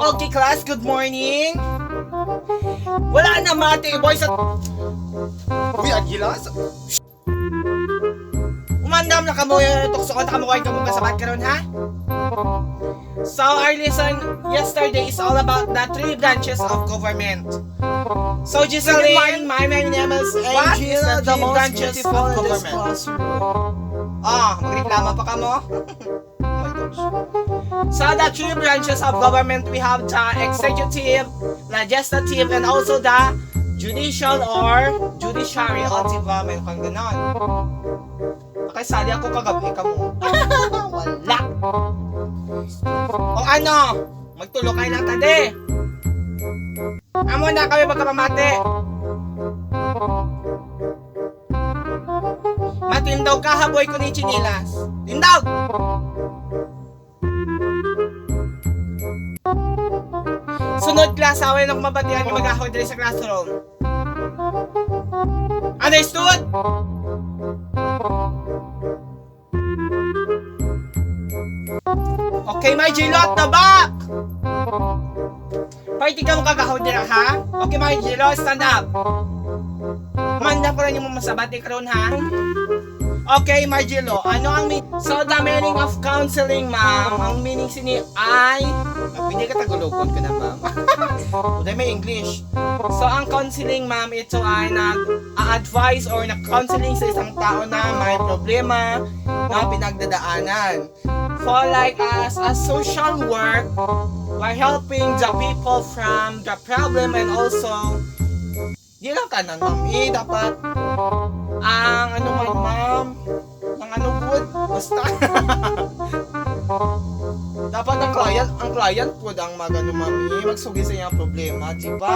Okay class, good morning. Wala na mati boy sa... Uy, Agilas. Umandam na kamo yung tuksokon na kamukuha yung kasabat ka ron, ha? So our lesson yesterday is all about the 3 branches of government. So Giseline, my name is What Angel, is the the 3 most branches beautiful of in this government. classroom? Magreklamo pa ka mo? Oh my gosh. So the 3 branches of government, we have the executive, legislative, and also the judicial or judiciary of government. Kung ganon. Nakisali ako kagabi ka mo. Wala. O ano? Magtulo kayo lang tadi. Amo na kami magkapamati. Matindog ka haboy ko ni Chinilas. Tindog! Sunod class, away na kumabatihan yung mag-ahoy dali sa classroom. Understood? Okay, my Jilo at the back! Party ka mo kagahoy dira, ha? Okay, my Jilo, stand up. Manda ko rin yung masabati ka ron, ha? Okay, Margelo, ano ang So, the meaning of counseling, ma'am. Ang meaning sini ay... Pwede ka tagulogon ko na, ma'am. Uday may English. So, ang counseling, ma'am, ito ay nag-advise or nag-counseling sa isang tao na may problema na pinagdadaanan. For like as a social work, we're helping the people from the problem and also di lang tanan, ma'am. Dapat ang ano man, ma'am, ang ano good, basta. Dapat ang client po ang magano, ma'am, magsugi sa iyang problema, di ba?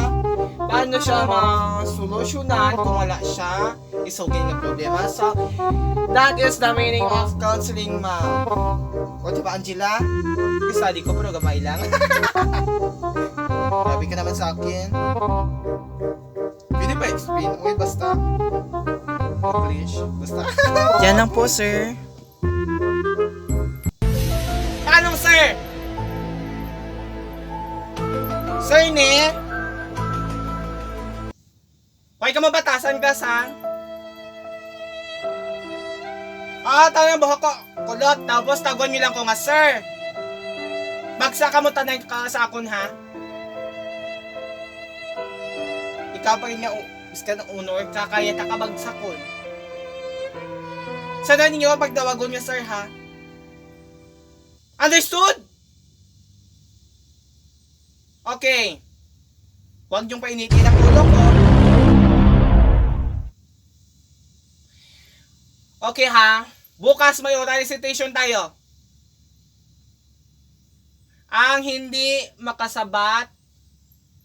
Paano siya masolusyonan kung wala siya isugi ng problema? So, that is the meaning of counseling, ma'am. O, di ba, Angela? Study ko, pero gamay lang. Grabe ka naman sa akin. Pwede ba explain? Uy, basta. English. Basta. Yan lang po, sir. Anong sir? Sir ni? Huwag ka mabatasan ka sa? Tayo na buhok ko. Kulot. Tapos tagon nyo lang ko nga, sir. Bagsa ka mo tanay ka sa akon, ha? Ikaw pa rin nga, iska ng uno or kakaya takabagsakon. Sana ninyo pagdawagon niya, sir, ha? Understood? Okay. Huwag niyong painitin ang ulo ko. Okay, ha? Bukas may oral recitation tayo. Ang hindi makasabat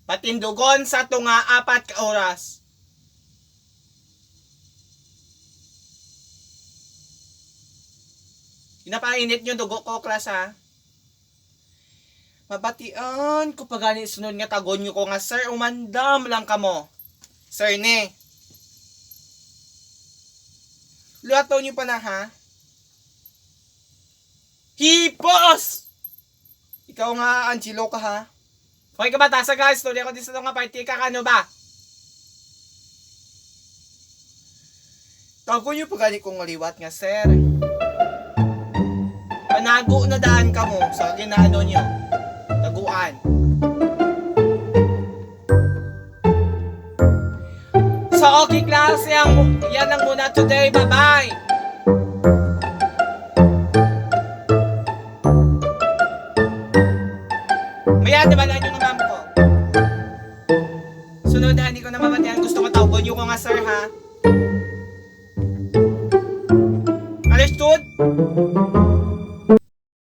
patindugon sa tunga 4 ka oras. Pinapainit nyo dugo ko, class, ha? Mabatian ko pagani sunod nga tagon nyo ko nga, sir, umandam lang kamo. Sir, ne. Luhato nyo pa na, ha? Hipos! Ikaw nga, Angelo ka, ha? Okay ka ba, tasa ka? Story ako din sa nga party ka, ano ba? Tago nyo pagani kong maliwat nga, sir. Panago na daan ka mo sa ginaano nyo. Taguan. So, okay, class. Yan lang muna today. Bye-bye! Maya, nabalaan nyo ng ma'am ko. Sunod, hindi ko na mabatihan. Gusto ko tawgon nyo ko nga, sir, ha?